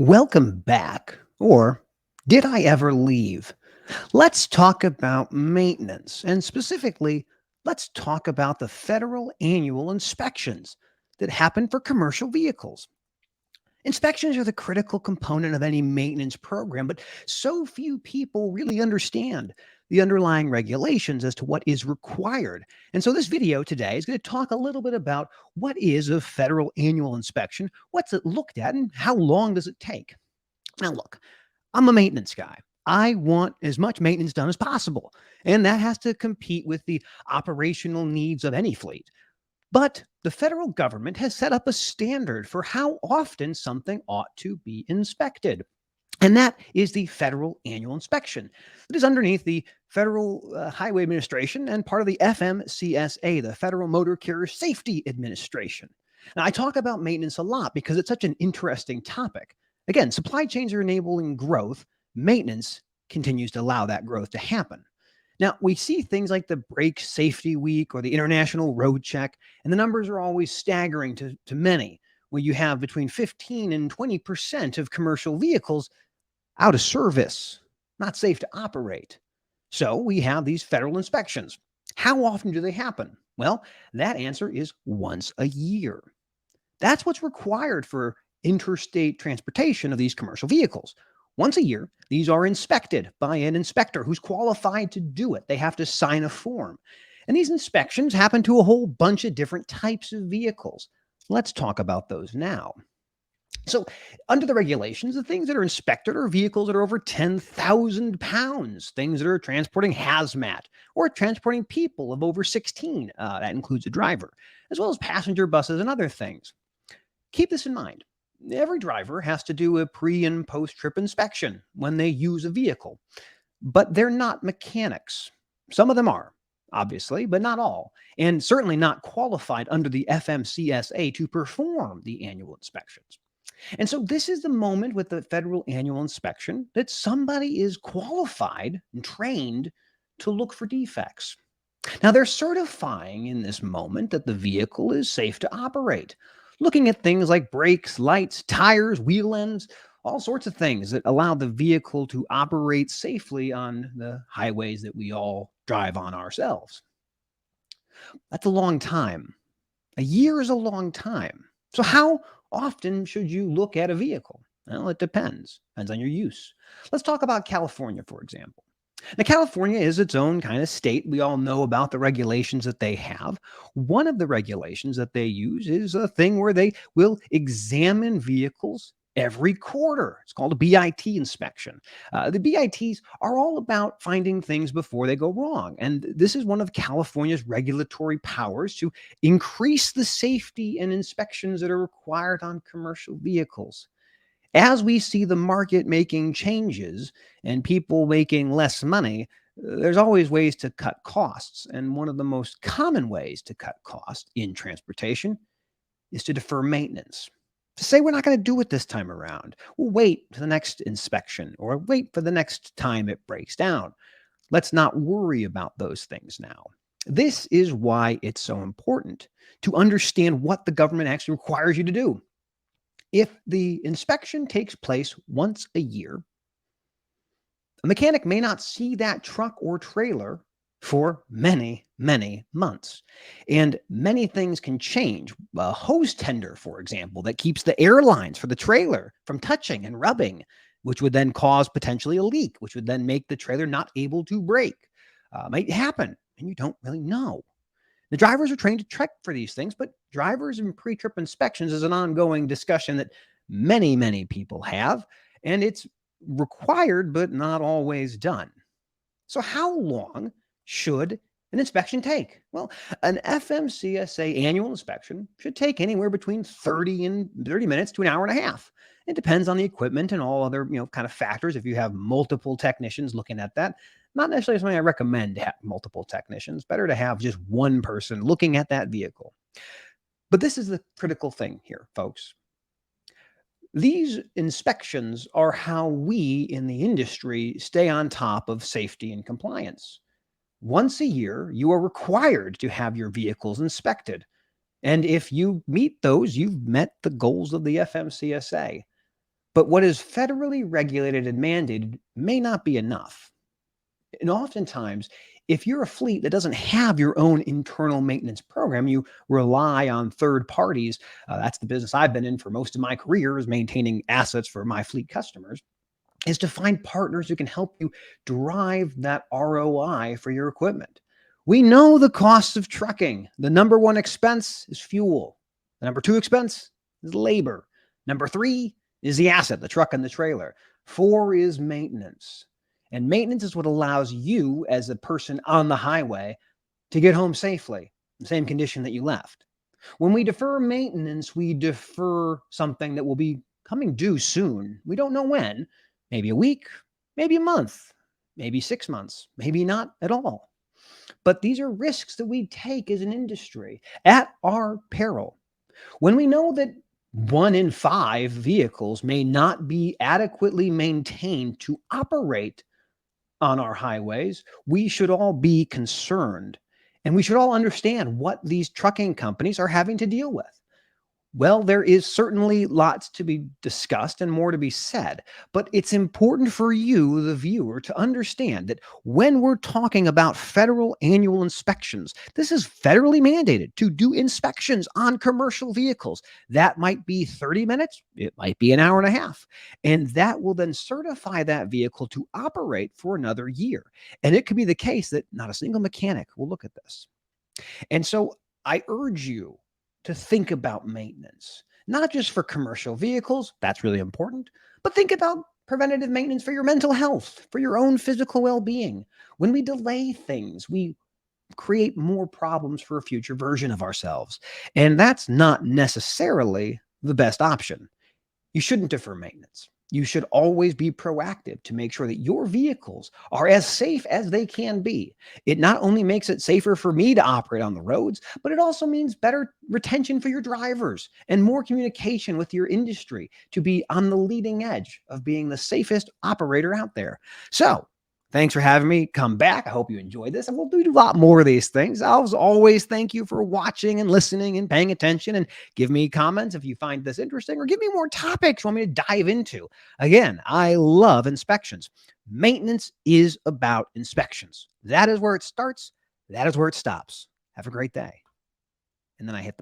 Welcome back, or did I ever leave? Let's talk about maintenance, and specifically, let's talk about the federal annual inspections that happen for commercial vehicles. Inspections are the critical component of any maintenance program, but so few people really understand the underlying regulations as to what is required. And so, this video today is going to talk a little bit about what is a federal annual inspection, what's it looked at, and how long does it take. Now, look, I'm a maintenance guy. I want as much maintenance done as possible, and that has to compete with the operational needs of any fleet. But the federal government has set up a standard for how often something ought to be inspected. And that is the federal annual inspection. It is underneath the Federal Highway Administration and part of the FMCSA, the Federal Motor Carrier Safety Administration. Now, I talk about maintenance a lot because it's such an interesting topic. Again, supply chains are enabling growth. Maintenance continues to allow that growth to happen. Now, we see things like the Brake Safety Week or the International Road Check, and the numbers are always staggering to many, where you have between 15 and 20% of commercial vehicles out of service, not safe to operate. So we have these federal inspections. How often do they happen? Well, that answer is once a year. That's what's required for interstate transportation of these commercial vehicles. Once a year, these are inspected by an inspector who's qualified to do it. They have to sign a form. And these inspections happen to a whole bunch of different types of vehicles. Let's talk about those now. So, under the regulations, the things that are inspected are vehicles that are over 10,000 pounds, things that are transporting hazmat or transporting people of over 16. That includes a driver, as well as passenger buses and other things. Keep this in mind. Every driver has to do a pre and post trip inspection when they use a vehicle, but they're not mechanics. Some of them are, obviously, but not all, and certainly not qualified under the FMCSA to perform the annual inspections. And so this is the moment with the federal annual inspection that somebody is qualified and trained to look for defects. Now, they're certifying in this moment that the vehicle is safe to operate, looking at things like brakes, lights, tires, wheel ends, all sorts of things that allow the vehicle to operate safely on the highways that we all drive on ourselves. That's a long time. A year is a long time. So, how often should you look at a vehicle? Well, it depends. Depends on your use. Let's talk about California, for example. Now, California is its own kind of state. We all know about the regulations that they have. One of the regulations that they use is a thing where they will examine vehicles every quarter. It's called a BIT inspection. The BITs are all about finding things before they go wrong. And this is one of California's regulatory powers to increase the safety and inspections that are required on commercial vehicles. As we see the market making changes and people making less money, there's always ways to cut costs. And one of the most common ways to cut costs in transportation is to defer maintenance. To say we're not going to do it this time around. We'll wait to the next inspection or wait for the next time it breaks down. Let's not worry about those things now. This is why it's so important to understand what the government actually requires you to do. If the inspection takes place once a year, a mechanic may not see that truck or trailer for many, many months. And many things can change. A hose tender, for example, that keeps the air lines for the trailer from touching and rubbing, which would then cause potentially a leak, which would then make the trailer not able to brake. Might happen, and you don't really know. The drivers are trained to check for these things, but drivers and pre-trip inspections is an ongoing discussion that many, many people have, and it's required but not always done. So how long should an inspection take? Well, an FMCSA annual inspection should take anywhere between 30 minutes to an hour and a half. It depends on the equipment and all other, kind of factors. If you have multiple technicians looking at that, not necessarily something I recommend to have multiple technicians. Better to have just one person looking at that vehicle. But this is the critical thing here, folks. These inspections are how we in the industry stay on top of safety and compliance. Once a year, you are required to have your vehicles inspected. And if you meet those, you've met the goals of the FMCSA. But what is federally regulated and mandated may not be enough. And oftentimes, if you're a fleet that doesn't have your own internal maintenance program, you rely on third parties. That's the business I've been in for most of my career, is maintaining assets for my fleet customers, is to find partners who can help you drive that ROI for your equipment. We know the costs of trucking. The number one expense is fuel. The number two expense is labor. Number three is the asset, the truck and the trailer. Four is maintenance. And maintenance is what allows you, as a person on the highway, to get home safely in the same condition that you left. When we defer maintenance, we defer something that will be coming due soon. We don't know when, maybe a week, maybe a month, maybe 6 months, maybe not at all. But these are risks that we take as an industry at our peril. When we know that 1 in 5 vehicles may not be adequately maintained to operate on our highways, we should all be concerned. And we should all understand what these trucking companies are having to deal with. Well, there is certainly lots to be discussed and more to be said, but it's important for you, the viewer, to understand that when we're talking about federal annual inspections, this is federally mandated to do inspections on commercial vehicles. That might be 30 minutes, it might be an hour and a half, and that will then certify that vehicle to operate for another year. And it could be the case that not a single mechanic will look at this. And so I urge you to think about maintenance, not just for commercial vehicles, that's really important, but think about preventative maintenance for your mental health, for your own physical well being. When we delay things, we create more problems for a future version of ourselves. And that's not necessarily the best option. You shouldn't defer maintenance. You should always be proactive to make sure that your vehicles are as safe as they can be. It not only makes it safer for me to operate on the roads, but it also means better retention for your drivers and more communication with your industry to be on the leading edge of being the safest operator out there. So, thanks for having me come back. I hope you enjoyed this, and we'll do a lot more of these things. I'll always thank you for watching and listening and paying attention, and give me comments if you find this interesting, or give me more topics you want me to dive into. Again, I love inspections. Maintenance is about inspections. That is where it starts. That is where it stops. Have a great day. And then I hit the